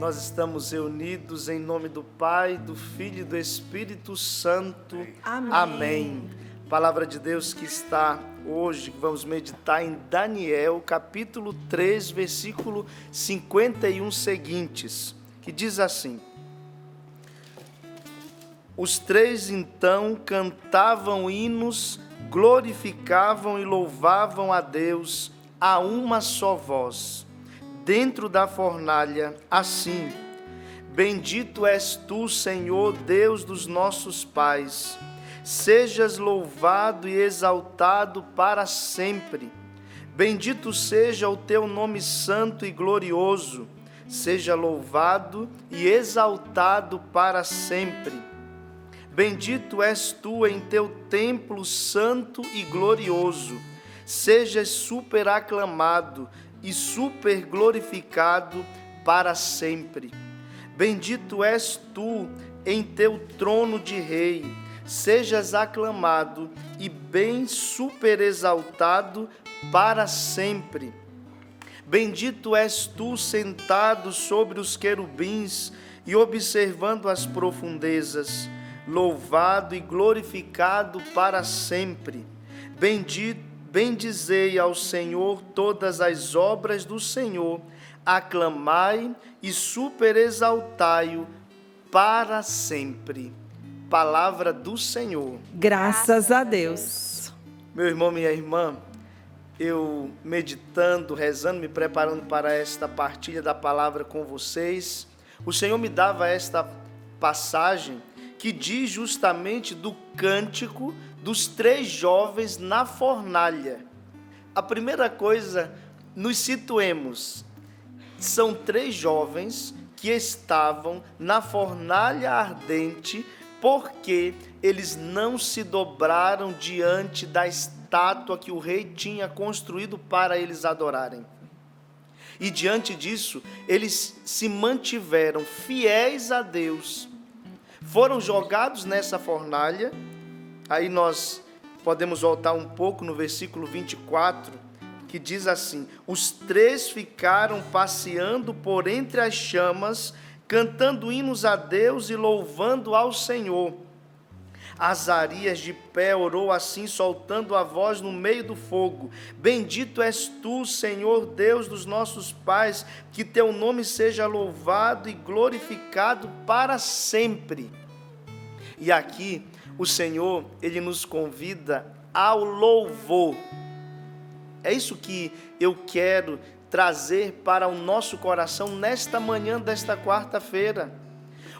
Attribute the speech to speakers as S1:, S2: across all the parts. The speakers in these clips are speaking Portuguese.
S1: Nós estamos reunidos em nome do Pai, do Filho e do Espírito Santo.
S2: Amém.
S1: Amém. Palavra de Deus que está hoje, vamos meditar em Daniel, capítulo 3, versículo 51 seguintes, que diz assim: Os três então cantavam hinos, glorificavam e louvavam a Deus a uma só voz, dentro da fornalha, assim: Bendito és tu, Senhor, Deus dos nossos pais, sejas louvado e exaltado para sempre. Bendito seja o teu nome santo e glorioso, seja louvado e exaltado para sempre. Bendito és tu em teu templo santo e glorioso, sejas super aclamado e super glorificado para sempre. Bendito és tu em teu trono de rei, sejas aclamado e bem super exaltado para sempre. Bendito és tu sentado sobre os querubins e observando as profundezas, louvado e glorificado para sempre. Bendizei ao Senhor todas as obras do Senhor, aclamai e super exaltai-o para sempre. Palavra do Senhor.
S2: Graças a Deus.
S1: Meu irmão, minha irmã, eu meditando, rezando, me preparando para esta partilha da palavra com vocês, o Senhor me dava esta passagem que diz justamente do cântico dos três jovens na fornalha. A primeira coisa, nos situemos. São três jovens que estavam na fornalha ardente porque eles não se dobraram diante da estátua que o rei tinha construído para eles adorarem. E diante disso, eles se mantiveram fiéis a Deus. Foram jogados nessa fornalha. Aí nós podemos voltar um pouco no versículo 24, que diz assim: Os três ficaram passeando por entre as chamas, cantando hinos a Deus e louvando ao Senhor. Azarias de pé orou assim, soltando a voz no meio do fogo: Bendito és tu, Senhor Deus dos nossos pais, que teu nome seja louvado e glorificado para sempre. E aqui o Senhor, Ele nos convida ao louvor. É isso que eu quero trazer para o nosso coração nesta manhã desta quarta-feira.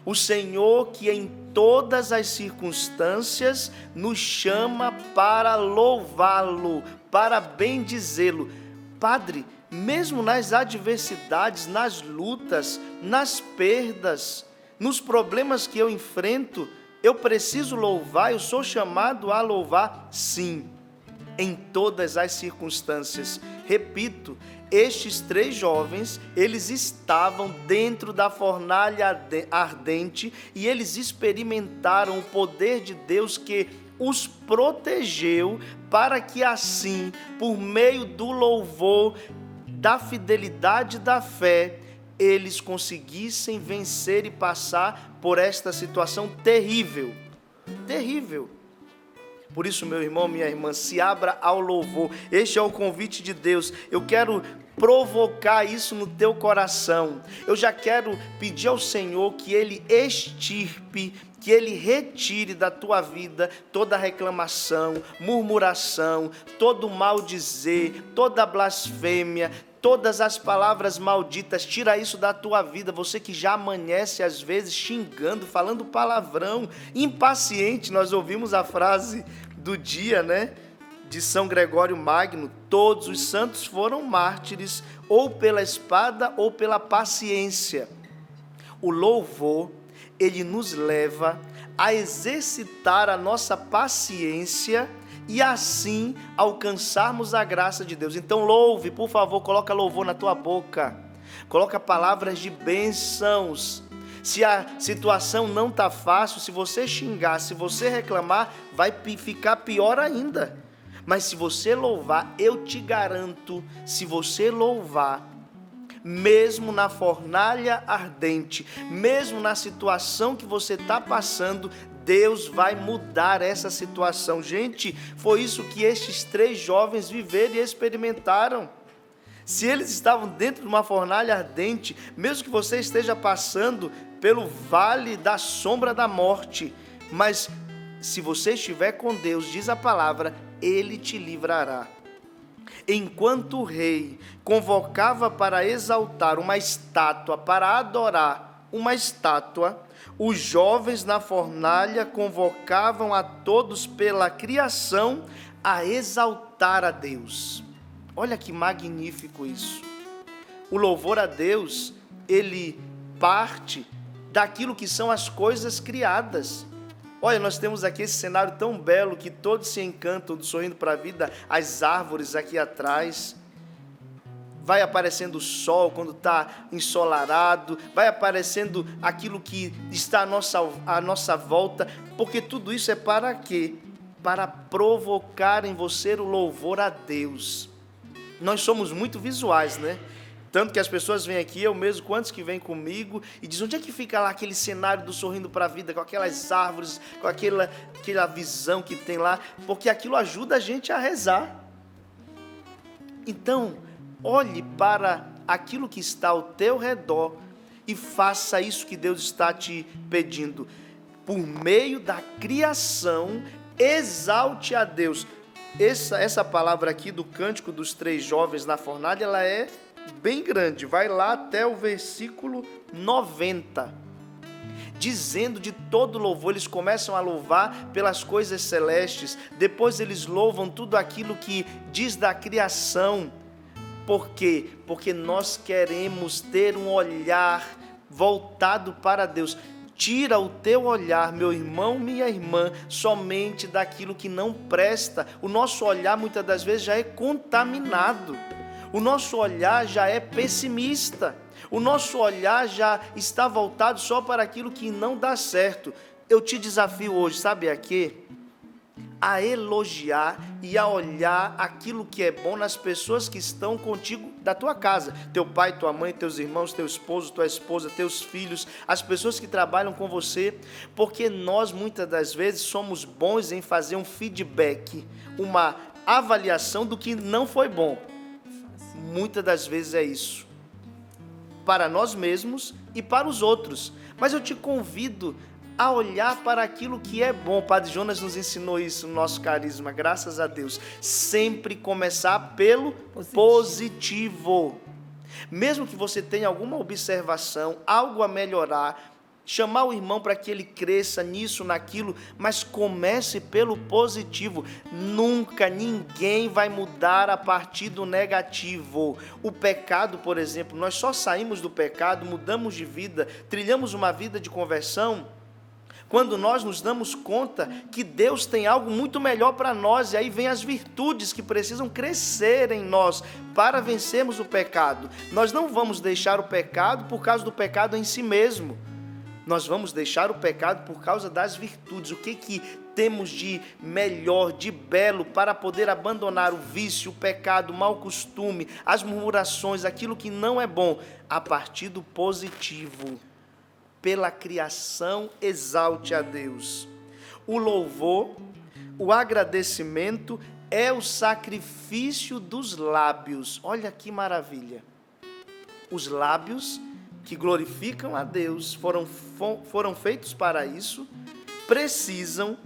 S1: O Senhor que em todas as circunstâncias nos chama para louvá-lo, para bendizê-lo. Padre, mesmo nas adversidades, nas lutas, nas perdas, nos problemas que eu enfrento, eu preciso louvar, eu sou chamado a louvar, sim, em todas as circunstâncias. Repito, estes três jovens, eles estavam dentro da fornalha ardente e eles experimentaram o poder de Deus que os protegeu para que assim, por meio do louvor, da fidelidade e da fé, eles conseguissem vencer e passar por esta situação terrível. Terrível. Por isso, meu irmão, minha irmã, se abra ao louvor. Este é o convite de Deus. Eu quero provocar isso no teu coração. Eu já quero pedir ao Senhor que Ele extirpe, que Ele retire da tua vida toda reclamação, murmuração, todo maldizer, toda blasfêmia, todas as palavras malditas. Tira isso da tua vida. Você que já amanhece às vezes xingando, falando palavrão, impaciente. Nós ouvimos a frase do dia, né? De São Gregório Magno: todos os santos foram mártires, ou pela espada ou pela paciência. O louvor, ele nos leva a exercitar a nossa paciência e assim alcançarmos a graça de Deus. Então louve, por favor, coloca louvor na tua boca, coloca palavras de bênçãos. Se a situação não está fácil, se você xingar, se você reclamar, vai ficar pior ainda. Mas se você louvar, eu te garanto, se você louvar, mesmo na fornalha ardente, mesmo na situação que você está passando, Deus vai mudar essa situação. Gente, foi isso que estes 3 jovens viveram e experimentaram. Se eles estavam dentro de uma fornalha ardente, mesmo que você esteja passando pelo vale da sombra da morte, mas se você estiver com Deus, diz a palavra, Ele te livrará. Enquanto o rei convocava para exaltar uma estátua, para adorar uma estátua, os jovens na fornalha convocavam a todos pela criação a exaltar a Deus. Olha que magnífico isso. O louvor a Deus, ele parte daquilo que são as coisas criadas. Olha, nós temos aqui esse cenário tão belo que todos se encantam do Sorrindo para a Vida, as árvores aqui atrás. Vai aparecendo o sol quando está ensolarado, vai aparecendo aquilo que está à nossa volta, porque tudo isso é para quê? Para provocar em você o louvor a Deus. Nós somos muito visuais, né? Tanto que as pessoas vêm aqui, eu mesmo, quantos que vêm comigo, e dizem, onde é que fica lá aquele cenário do Sorrindo para a Vida, com aquelas árvores, com aquela visão que tem lá, porque aquilo ajuda a gente a rezar. Então, olhe para aquilo que está ao teu redor e faça isso que Deus está te pedindo. Por meio da criação, exalte a Deus. Essa palavra aqui do Cântico dos 3 Jovens na Fornalha, ela é bem grande. Vai lá até o versículo 90. Dizendo de todo louvor, eles começam a louvar pelas coisas celestes. Depois eles louvam tudo aquilo que diz da criação. Por quê? Porque nós queremos ter um olhar voltado para Deus. Tira o teu olhar, meu irmão, minha irmã, somente daquilo que não presta. O nosso olhar muitas das vezes já é contaminado. O nosso olhar já é pessimista. O nosso olhar já está voltado só para aquilo que não dá certo. Eu te desafio hoje, sabe a quê? A elogiar e a olhar aquilo que é bom nas pessoas que estão contigo da tua casa. Teu pai, tua mãe, teus irmãos, teu esposo, tua esposa, teus filhos, as pessoas que trabalham com você. Porque nós muitas das vezes somos bons em fazer um feedback, uma avaliação do que não foi bom. Muitas das vezes é isso. Para nós mesmos e para os outros. Mas eu te convido a olhar para aquilo que é bom. O Padre Jonas nos ensinou isso no nosso carisma, graças a Deus. Sempre começar pelo positivo. Mesmo que você tenha alguma observação, algo a melhorar, chamar o irmão para que ele cresça nisso, naquilo, mas comece pelo positivo. Nunca ninguém vai mudar a partir do negativo. O pecado, por exemplo, nós só saímos do pecado, mudamos de vida, trilhamos uma vida de conversão, quando nós nos damos conta que Deus tem algo muito melhor para nós, e aí vem as virtudes que precisam crescer em nós para vencermos o pecado. Nós não vamos deixar o pecado por causa do pecado em si mesmo. Nós vamos deixar o pecado por causa das virtudes. O que temos de melhor, de belo, para poder abandonar o vício, o pecado, o mau costume, as murmurações, aquilo que não é bom, a partir do positivo. Pela criação, exalte a Deus. O louvor, o agradecimento é o sacrifício dos lábios. Olha que maravilha. Os lábios que glorificam a Deus, foram feitos para isso, precisam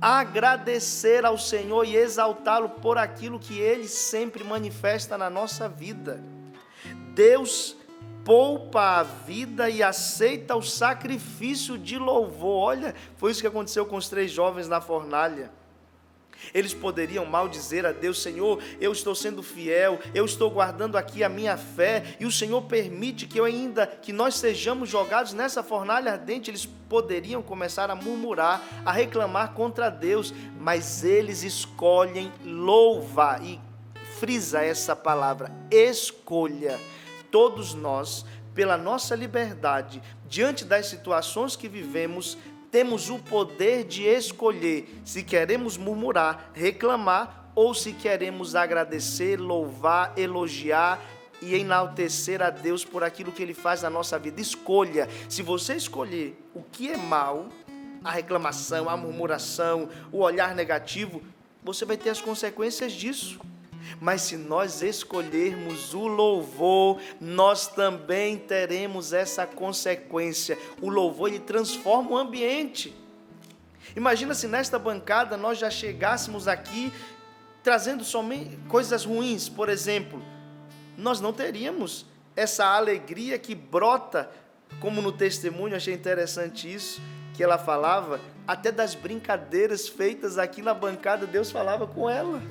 S1: agradecer ao Senhor e exaltá-lo por aquilo que Ele sempre manifesta na nossa vida. Deus poupa a vida e aceita o sacrifício de louvor. Olha, foi isso que aconteceu com os 3 jovens na fornalha. Eles poderiam maldizer a Deus: Senhor, eu estou sendo fiel, eu estou guardando aqui a minha fé, e o Senhor permite que nós sejamos jogados nessa fornalha ardente. Eles poderiam começar a murmurar, a reclamar contra Deus, mas eles escolhem louvar, e frisa essa palavra, escolha. Todos nós, pela nossa liberdade, diante das situações que vivemos, temos o poder de escolher se queremos murmurar, reclamar, ou se queremos agradecer, louvar, elogiar e enaltecer a Deus por aquilo que Ele faz na nossa vida. Escolha. Se você escolher o que é mal, a reclamação, a murmuração, o olhar negativo, você vai ter as consequências disso. Mas se nós escolhermos o louvor, nós também teremos essa consequência. O louvor, ele transforma o ambiente. Imagina se nesta bancada nós já chegássemos aqui trazendo somente coisas ruins, por exemplo. Nós não teríamos essa alegria que brota, como no testemunho, achei interessante isso, que ela falava, até das brincadeiras feitas aqui na bancada, Deus falava com ela.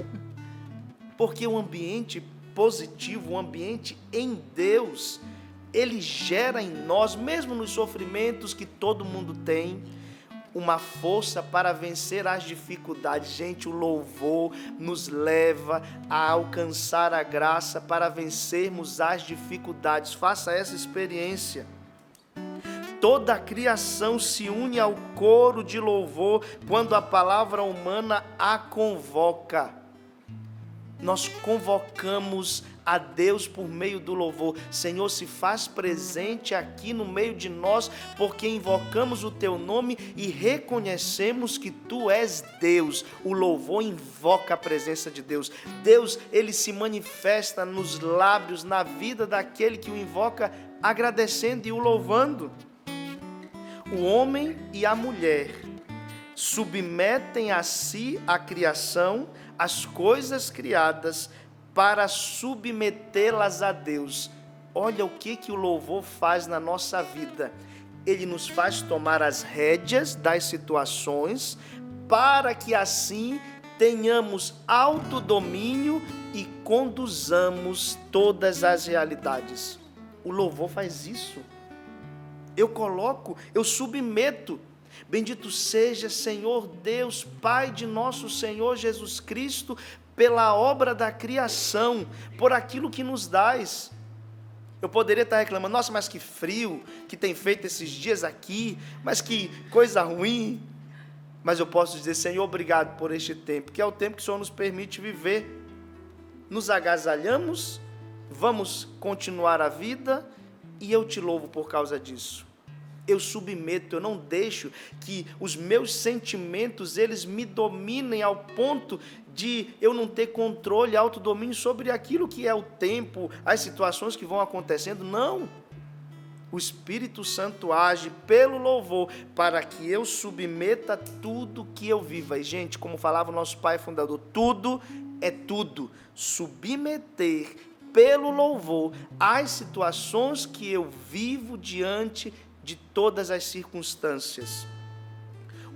S1: Porque o ambiente positivo, o ambiente em Deus, ele gera em nós, mesmo nos sofrimentos que todo mundo tem, uma força para vencer as dificuldades. Gente, o louvor nos leva a alcançar a graça para vencermos as dificuldades. Faça essa experiência. Toda a criação se une ao coro de louvor quando a palavra humana a convoca. Nós convocamos a Deus por meio do louvor. Senhor, se faz presente aqui no meio de nós, porque invocamos o Teu nome e reconhecemos que Tu és Deus. O louvor invoca a presença de Deus. Deus, Ele se manifesta nos lábios, na vida daquele que o invoca, agradecendo e o louvando. O homem e a mulher submetem a si a criação, as coisas criadas, para submetê-las a Deus. Olha o que o louvor faz na nossa vida. Ele nos faz tomar as rédeas das situações, para que assim tenhamos autodomínio e conduzamos todas as realidades. O louvor faz isso. Eu submeto. Bendito seja, Senhor Deus, Pai de nosso Senhor Jesus Cristo, pela obra da criação, por aquilo que nos dás. Eu poderia estar reclamando, nossa, mas que frio que tem feito esses dias aqui, mas que coisa ruim. Mas eu posso dizer, Senhor, obrigado por este tempo, que é o tempo que o Senhor nos permite viver. Nos agasalhamos, vamos continuar a vida, e eu te louvo por causa disso. Eu submeto, eu não deixo que os meus sentimentos, eles me dominem ao ponto de eu não ter controle, autodomínio sobre aquilo que é o tempo, as situações que vão acontecendo. Não. O Espírito Santo age pelo louvor para que eu submeta tudo que eu viva. E, gente, como falava o nosso pai fundador, tudo é tudo. Submeter pelo louvor as situações que eu vivo diante de todas as circunstâncias.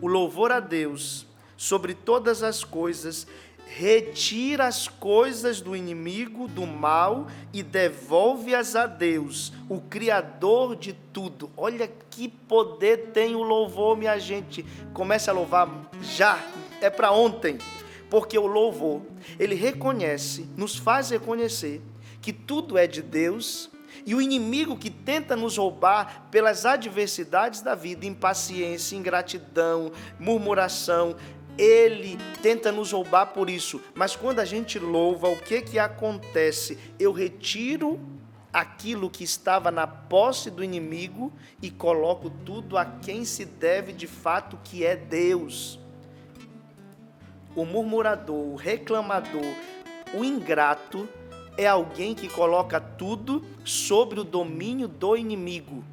S1: O louvor a Deus sobre todas as coisas retira as coisas do inimigo, do mal, e devolve-as a Deus, o Criador de tudo. Olha que poder tem o louvor, minha gente. Comece a louvar já, é para ontem, porque o louvor, ele reconhece, nos faz reconhecer que tudo é de Deus. E o inimigo que tenta nos roubar pelas adversidades da vida, impaciência, ingratidão, murmuração, ele tenta nos roubar por isso. Mas quando a gente louva, o que acontece? Eu retiro aquilo que estava na posse do inimigo e coloco tudo a quem se deve de fato, que é Deus. O murmurador, o reclamador, o ingrato, é alguém que coloca tudo sobre o domínio do inimigo.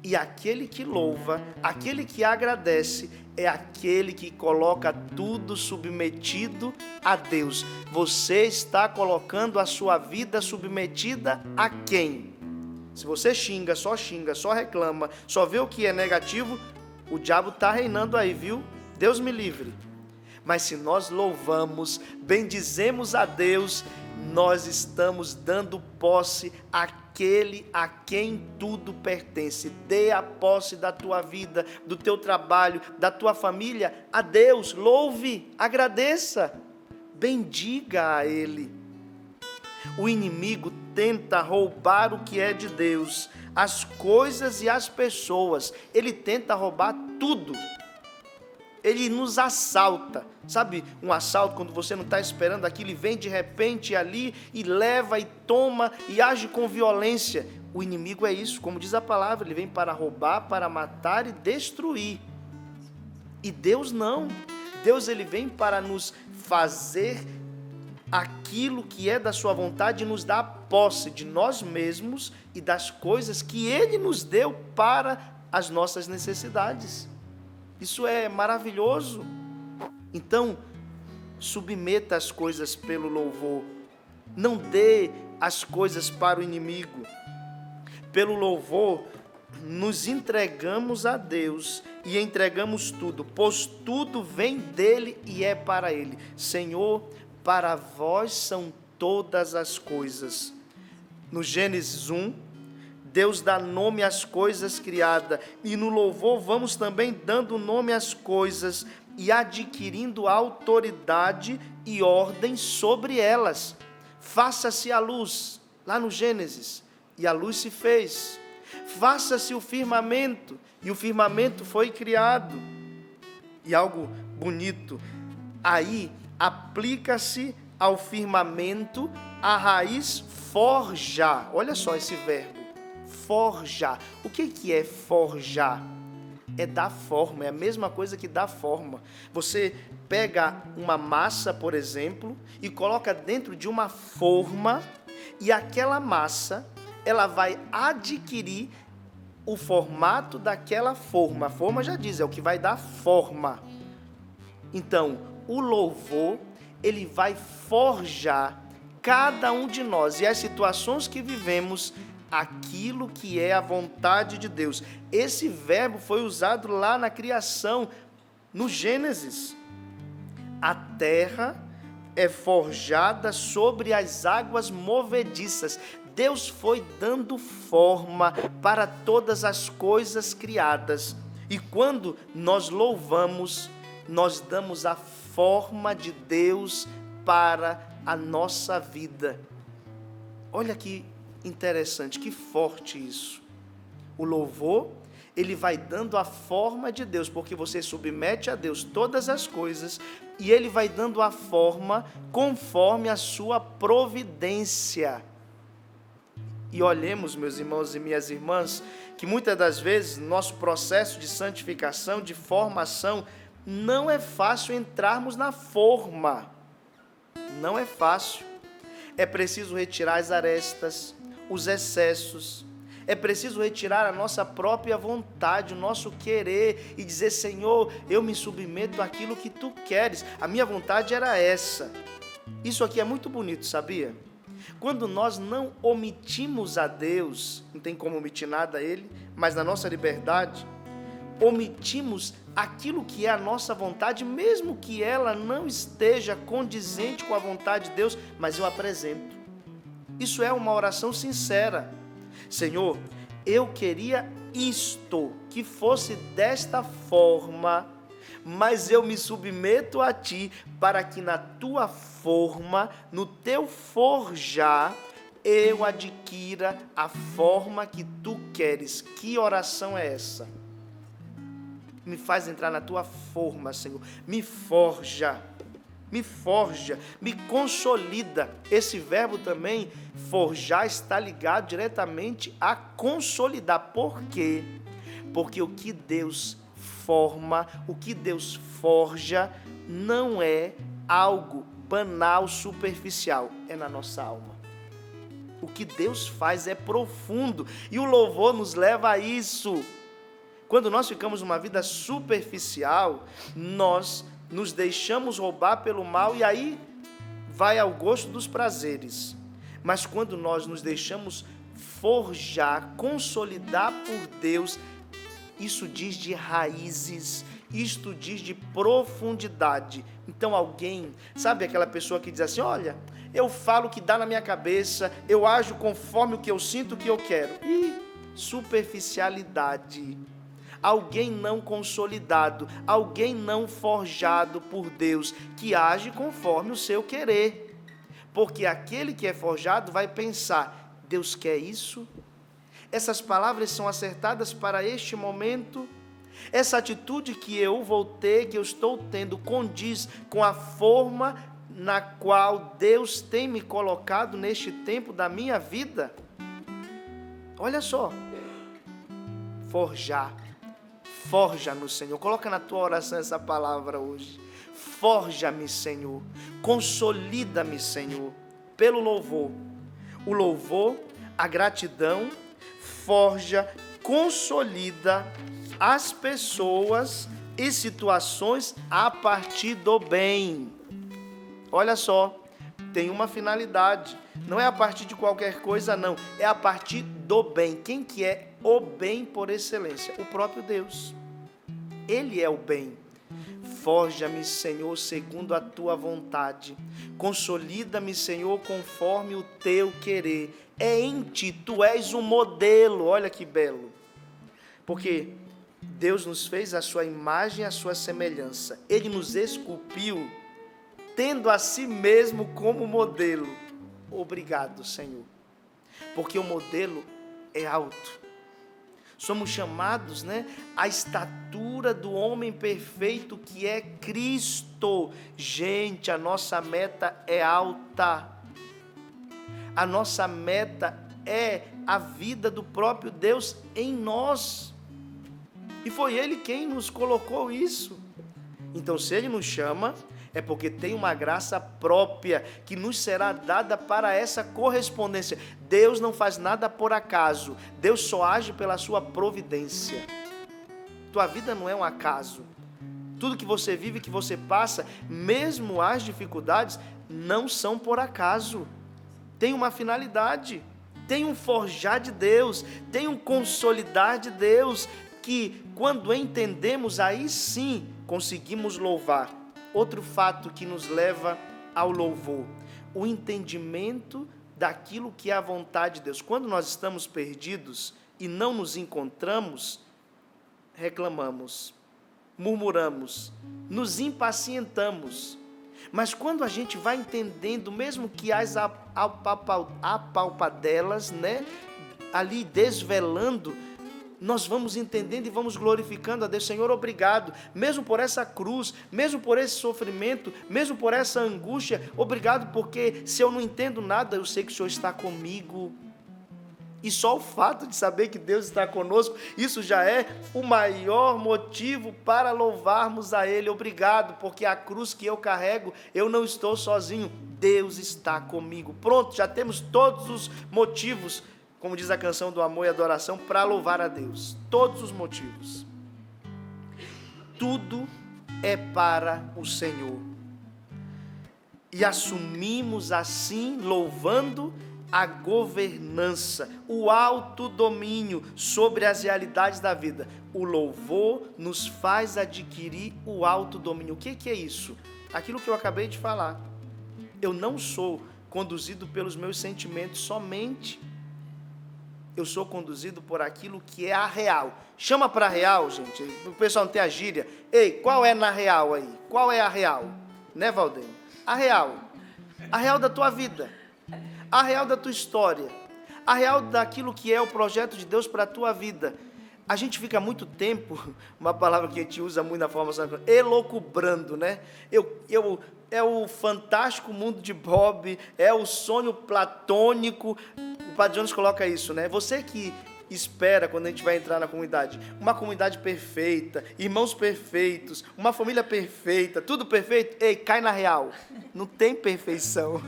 S1: E aquele que louva, aquele que agradece, é aquele que coloca tudo submetido a Deus. Você está colocando a sua vida submetida a quem? Se você xinga, só reclama, só vê o que é negativo, o diabo está reinando aí, viu? Deus me livre. Mas se nós louvamos, bendizemos a Deus, nós estamos dando posse àquele a quem tudo pertence. Dê a posse da tua vida, do teu trabalho, da tua família a Deus. Louve, agradeça, bendiga a Ele. O inimigo tenta roubar o que é de Deus, as coisas e as pessoas. Ele tenta roubar tudo. ele nos assalta. Sabe um assalto quando você não está esperando aquilo e vem de repente ali e leva e toma e age com violência? O inimigo é isso, como diz a palavra, ele vem para roubar, para matar e destruir. E Deus não. Deus ele vem para nos fazer aquilo que é da sua vontade e nos dá a posse de nós mesmos e das coisas que ele nos deu para as nossas necessidades. Isso é maravilhoso. Então, submeta as coisas pelo louvor. Não dê as coisas para o inimigo. Pelo louvor, nos entregamos a Deus e entregamos tudo, pois tudo vem dele e é para ele. Senhor, para vós são todas as coisas. No Gênesis 1, Deus dá nome às coisas criadas, e no louvor vamos também dando nome às coisas e adquirindo autoridade e ordem sobre elas. Faça-se a luz, lá no Gênesis, e a luz se fez. Faça-se o firmamento, e o firmamento foi criado. E algo bonito, aí aplica-se ao firmamento a raiz forjar. Olha só esse verbo, forjar. O que é forjar? É dar forma, é a mesma coisa que dar forma. Você pega uma massa, por exemplo, e coloca dentro de uma forma, e aquela massa, ela vai adquirir o formato daquela forma. A forma já diz, é o que vai dar forma. Então, o louvor, ele vai forjar cada um de nós e as situações que vivemos, aquilo que é a vontade de Deus. Esse verbo foi usado lá na criação, no Gênesis. A terra é forjada sobre as águas movediças. Deus foi dando forma para todas as coisas criadas. E quando nós louvamos, nós damos a forma de Deus para a nossa vida. Olha que interessante, que forte isso. O louvor, ele vai dando a forma de Deus, porque você submete a Deus todas as coisas, e ele vai dando a forma conforme a sua providência. E olhemos, meus irmãos e minhas irmãs, que muitas das vezes nosso processo de santificação, de formação, não é fácil entrarmos na forma. Não é fácil. É preciso retirar as arestas, os excessos. É preciso retirar a nossa própria vontade, o nosso querer e dizer: Senhor, eu me submeto àquilo que Tu queres. A minha vontade era essa. Isso aqui é muito bonito, sabia? Quando nós não omitimos a Deus, não tem como omitir nada a Ele, mas na nossa liberdade, omitimos aquilo que é a nossa vontade, mesmo que ela não esteja condizente com a vontade de Deus, mas eu apresento. Isso é uma oração sincera. Senhor, eu queria isto, que fosse desta forma, mas eu me submeto a Ti, para que na Tua forma, no Teu forjar, eu adquira a forma que Tu queres. Que oração é essa? Me faz entrar na Tua forma, Senhor. Me forja, me consolida. Esse verbo também, forjar, está ligado diretamente a consolidar. Por quê? Porque o que Deus forma, o que Deus forja, não é algo banal, superficial, é na nossa alma. O que Deus faz é profundo, e o louvor nos leva a isso. Quando nós ficamos numa vida superficial, nós nos deixamos roubar pelo mal, e aí vai ao gosto dos prazeres. Mas quando nós nos deixamos forjar, consolidar por Deus, isso diz de raízes, isto diz de profundidade. Então alguém, sabe aquela pessoa que diz assim: olha, eu falo o que dá na minha cabeça, eu ajo conforme o que eu sinto, o que eu quero. E superficialidade. Alguém não consolidado, alguém não forjado por Deus, que age conforme o seu querer. Porque aquele que é forjado vai pensar: Deus quer isso? Essas palavras são acertadas para este momento? Essa atitude que eu vou ter, que eu estou tendo, condiz com a forma na qual Deus tem me colocado neste tempo da minha vida? Olha só. Forjar. Forja no Senhor. Coloca na tua oração essa palavra hoje. Forja-me, Senhor. Consolida-me, Senhor. Pelo louvor. O louvor, a gratidão, forja, consolida as pessoas e situações a partir do bem. Olha só, tem uma finalidade. Não é a partir de qualquer coisa, não. É a partir do bem. Quem que é o bem por excelência? O próprio Deus. Ele é o bem. Forja-me, Senhor, segundo a tua vontade. Consolida-me, Senhor, conforme o teu querer. É em ti, tu és um modelo. Olha que belo. Porque Deus nos fez a sua imagem e a sua semelhança. Ele nos esculpiu, tendo a si mesmo como modelo. Obrigado, Senhor. Porque o modelo é alto. Somos chamados, à estatura do homem perfeito que é Cristo. Gente, a nossa meta é alta. A nossa meta é a vida do próprio Deus em nós. E foi Ele quem nos colocou isso. Então, se Ele nos chama, é porque tem uma graça própria que nos será dada para essa correspondência. Deus não faz nada por acaso. Deus só age pela sua providência. Tua vida não é um acaso. Tudo que você vive, que você passa, mesmo as dificuldades, não são por acaso. Tem uma finalidade. Tem um forjar de Deus. Tem um consolidar de Deus. Que quando entendemos, aí sim conseguimos louvar. Outro fato que nos leva ao louvor, o entendimento daquilo que é a vontade de Deus. Quando nós estamos perdidos e não nos encontramos, reclamamos, murmuramos, nos impacientamos. Mas quando a gente vai entendendo, mesmo que as apalpadelas, ali desvelando, nós vamos entendendo e vamos glorificando a Deus. Senhor, obrigado, mesmo por essa cruz, mesmo por esse sofrimento, mesmo por essa angústia, obrigado, porque se eu não entendo nada, eu sei que o Senhor está comigo. E só o fato de saber que Deus está conosco, isso já é o maior motivo para louvarmos a Ele. Obrigado, porque a cruz que eu carrego, eu não estou sozinho, Deus está comigo. Pronto, já temos todos os motivos, como diz a canção do amor e adoração, para louvar a Deus. Todos os motivos. Tudo é para o Senhor. E assumimos assim, louvando a governança, o autodomínio sobre as realidades da vida. O louvor nos faz adquirir o autodomínio. O que é isso? Aquilo que eu acabei de falar. Eu não sou conduzido pelos meus sentimentos somente. Eu sou conduzido por aquilo que é a real. Chama para a real, gente. O pessoal não tem a gíria. Ei, qual é na real aí? Qual é a real? Né, Valdeir? A real. A real da tua vida. A real da tua história. A real daquilo que é o projeto de Deus para a tua vida. A gente fica muito tempo, uma palavra que a gente usa muito na formação, elocubrando, é o fantástico mundo de Bob, é o sonho platônico. O Padre Jones coloca isso, Você que espera, quando a gente vai entrar na comunidade, uma comunidade perfeita, irmãos perfeitos, uma família perfeita, tudo perfeito, ei, cai na real. Não tem perfeição.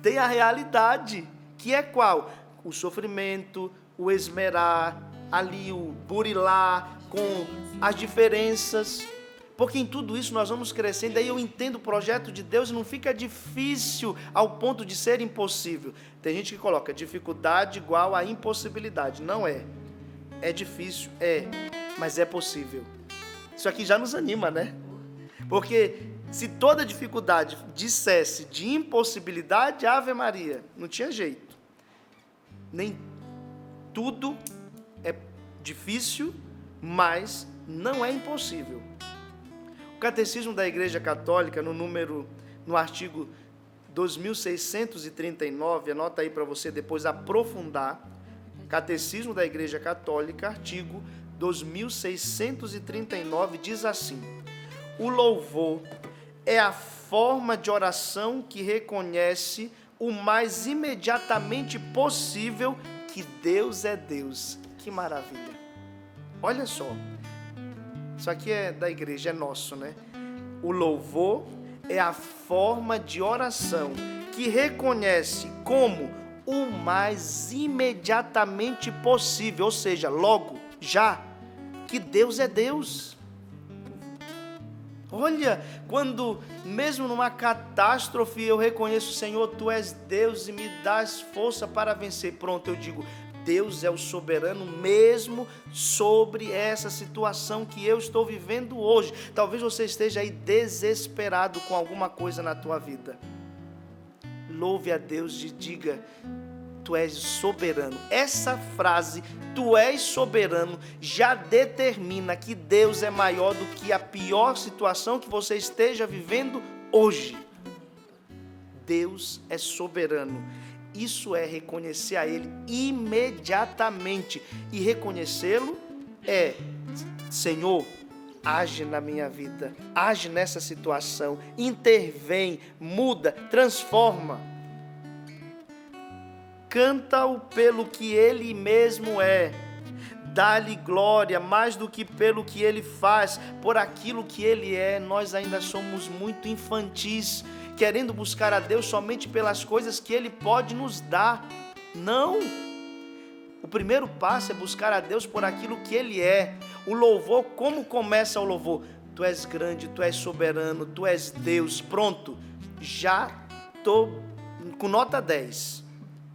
S1: Tem a realidade, que é qual? O sofrimento, o esmerar, ali o burilar, com as diferenças. Porque em tudo isso nós vamos crescendo, aí eu entendo o projeto de Deus e não fica difícil ao ponto de ser impossível. Tem gente que coloca dificuldade igual a impossibilidade. Não é. É difícil, mas é possível. Isso aqui já nos anima, Porque se toda dificuldade dissesse de impossibilidade, Ave Maria, não tinha jeito. Nem tudo é difícil, mas não é impossível. O Catecismo da Igreja Católica, no artigo 2639, anota aí para você depois aprofundar. Catecismo da Igreja Católica, artigo 2639, diz assim: o louvor é a forma de oração que reconhece o mais imediatamente possível que Deus é Deus. Que maravilha! Olha só, isso aqui é da igreja, é nosso, né? O louvor é a forma de oração que reconhece como o mais imediatamente possível, ou seja, logo, já, que Deus é Deus. Olha, quando mesmo numa catástrofe eu reconheço, Senhor, Tu és Deus e me dás força para vencer. Pronto, eu digo, Deus é o soberano mesmo sobre essa situação que eu estou vivendo hoje. Talvez você esteja aí desesperado com alguma coisa na tua vida. Louve a Deus e diga: Tu és soberano. Essa frase, Tu és soberano, já determina que Deus é maior do que a pior situação que você esteja vivendo hoje. Deus é soberano. Isso é reconhecer a Ele imediatamente. E reconhecê-lo é: Senhor, age na minha vida, age nessa situação, intervém, muda, transforma. Canta-o pelo que Ele mesmo é, dá-lhe glória mais do que pelo que Ele faz, por aquilo que Ele é. Nós ainda somos muito infantis, querendo buscar a Deus somente pelas coisas que Ele pode nos dar. Não! O primeiro passo é buscar a Deus por aquilo que Ele é. O louvor, como começa o louvor? Tu és grande, Tu és soberano, Tu és Deus. Pronto, já estou com nota 10.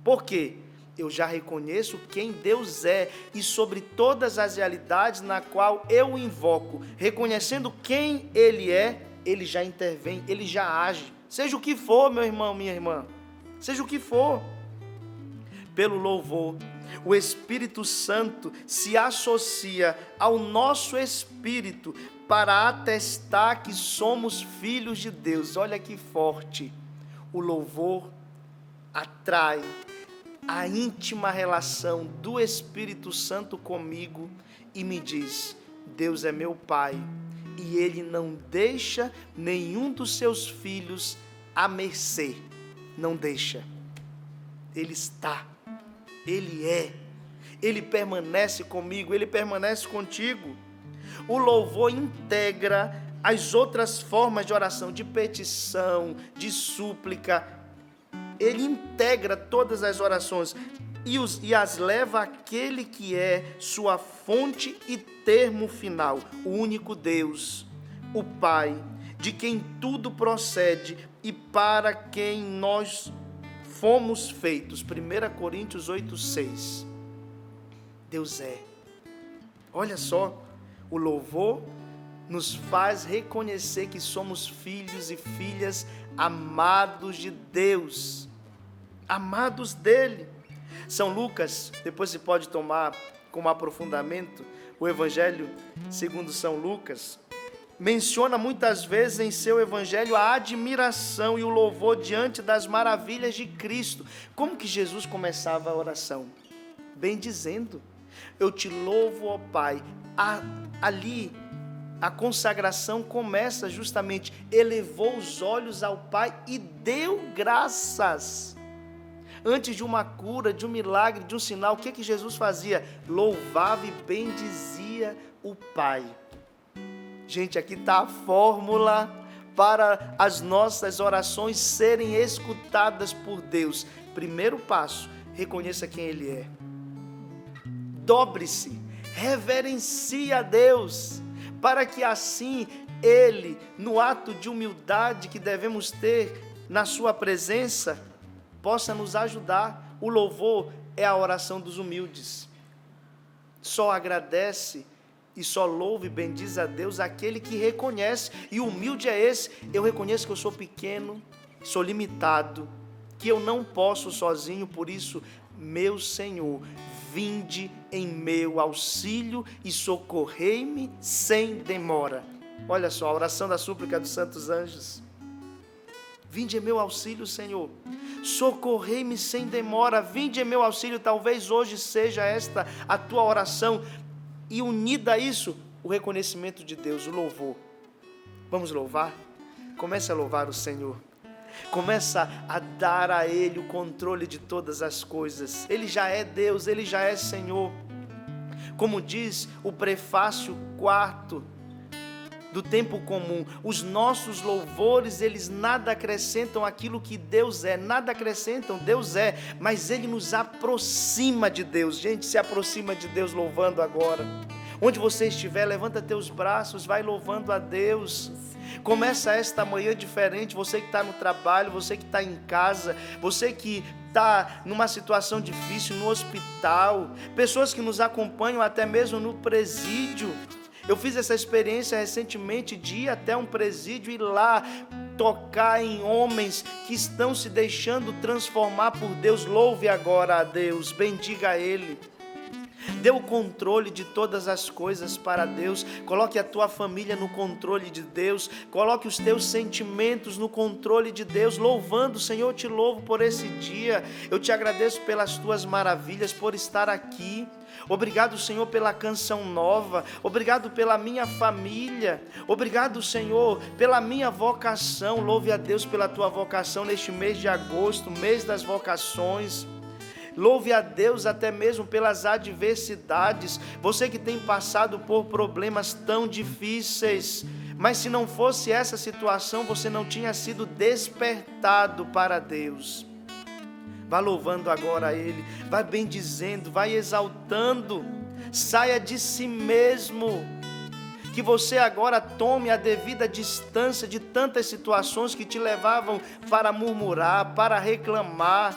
S1: Por quê? Eu já reconheço quem Deus é e sobre todas as realidades na qual eu o invoco. Reconhecendo quem Ele é, Ele já intervém, Ele já age. Seja o que for, meu irmão, minha irmã. Seja o que for. Pelo louvor, o Espírito Santo se associa ao nosso espírito para atestar que somos filhos de Deus. Olha que forte. O louvor atrai a íntima relação do Espírito Santo comigo e me diz: Deus é meu Pai e Ele não deixa nenhum dos seus filhos à mercê. Não deixa. Ele está, Ele é, Ele permanece comigo, Ele permanece contigo. O louvor integra as outras formas de oração, de petição, de súplica. Ele integra todas as orações e as leva àquele que é sua fonte e termo final, o único Deus, o Pai, de quem tudo procede e para quem nós fomos feitos. 1 Coríntios 8:6. Deus é. Olha só, o louvor nos faz reconhecer que somos filhos e filhas amados de Deus, amados dele. São Lucas, depois se pode tomar como aprofundamento, o Evangelho segundo São Lucas, menciona muitas vezes em seu Evangelho a admiração e o louvor diante das maravilhas de Cristo. Como que Jesus começava a oração? Bem dizendo: eu te louvo, ó Pai. Ali a consagração começa justamente, elevou os olhos ao Pai e deu graças. Antes de uma cura, de um milagre, de um sinal, o que Jesus fazia? Louvava e bendizia o Pai. Gente, aqui está a fórmula para as nossas orações serem escutadas por Deus. Primeiro passo, reconheça quem Ele é. Dobre-se, reverencie a Deus, para que assim Ele, no ato de humildade que devemos ter na sua presença, possa nos ajudar. O louvor é a oração dos humildes. Só agradece e só louva e bendiz a Deus aquele que reconhece. E o humilde é esse: eu reconheço que eu sou pequeno, sou limitado, que eu não posso sozinho, por isso, meu Senhor, vinde em meu auxílio e socorrei-me sem demora. Olha só, a oração da súplica dos santos anjos. Vinde em meu auxílio, Senhor, socorrei-me sem demora, vinde em meu auxílio. Talvez hoje seja esta a tua oração. e unido a isso, o reconhecimento de Deus, o louvor. Vamos louvar? Comece a louvar o Senhor. Começa a dar a Ele o controle de todas as coisas. Ele já é Deus, Ele já é Senhor. Como diz o prefácio 4 do tempo comum, os nossos louvores, eles nada acrescentam aquilo que Deus é, nada acrescentam, Deus é, mas Ele nos aproxima de Deus. Gente, se aproxima de Deus louvando agora. Onde você estiver, levanta teus braços, vai louvando a Deus. Começa esta manhã diferente, você que está no trabalho, você que está em casa, você que está numa situação difícil, no hospital, pessoas que nos acompanham até mesmo no presídio. Eu fiz essa experiência recentemente de ir até um presídio e lá tocar em homens que estão se deixando transformar por Deus. Louve agora a Deus, bendiga a Ele. Dê o controle de todas as coisas para Deus. Coloque a tua família no controle de Deus. Coloque os teus sentimentos no controle de Deus. Louvando, Senhor, eu te louvo por esse dia. Eu te agradeço pelas tuas maravilhas, por estar aqui. Obrigado, Senhor, pela canção nova. Obrigado pela minha família. Obrigado, Senhor, pela minha vocação. Louve a Deus pela tua vocação neste mês de agosto, mês das vocações. Louve a Deus até mesmo pelas adversidades. Você que tem passado por problemas tão difíceis, mas se não fosse essa situação, você não tinha sido despertado para Deus. Vá louvando agora a Ele, vai bendizendo, vai exaltando. Saia de si mesmo. Que você agora tome a devida distância de tantas situações que te levavam para murmurar, para reclamar.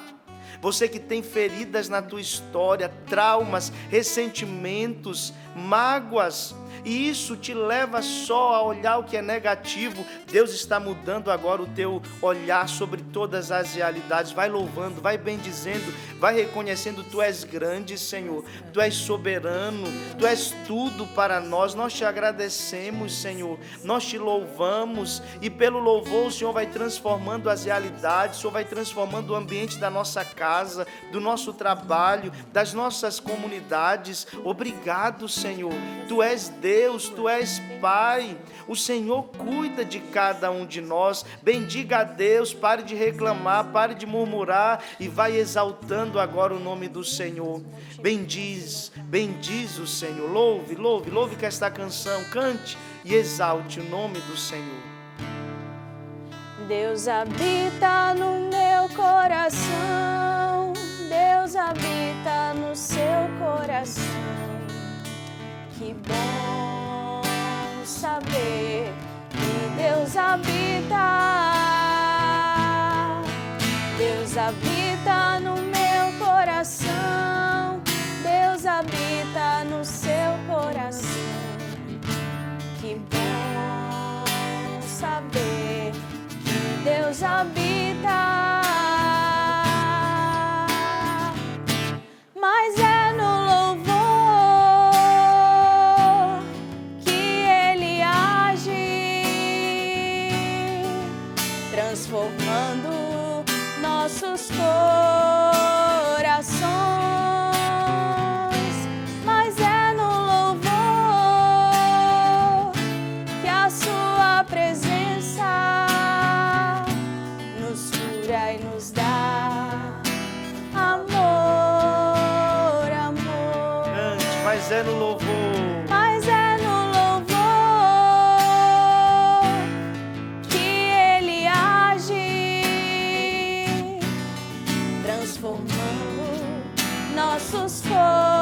S1: Você que tem feridas na tua história, traumas, ressentimentos, mágoas, e isso te leva só a olhar o que é negativo. Deus está mudando agora o teu olhar sobre todas as realidades. Vai louvando, vai bendizendo, vai reconhecendo: Tu és grande, Senhor, Tu és soberano, Tu és tudo para nós. Nós te agradecemos, Senhor, nós te louvamos, e pelo louvor o Senhor vai transformando as realidades, o Senhor vai transformando o ambiente da nossa casa, do nosso trabalho, das nossas comunidades. Obrigado, Senhor, Tu és Deus, Tu és Pai, o Senhor cuida de cada um de nós. Bendiga a Deus, pare de reclamar, pare de murmurar e vai exaltando agora o nome do Senhor. Bendiz o Senhor, louve com esta canção, cante e exalte o nome do Senhor.
S3: Deus habita no meu coração, Deus habita no seu coração. Que bom saber que Deus habita. Deus habita no meu coração, Deus habita no seu coração. Que bom saber que Deus habita. Mas é no louvor transformando nossos corações. Mas é no louvor que a sua presença nos cura e nos dá amor, amor.
S1: Cante, mas é no louvor.
S3: Transformando nossos corações.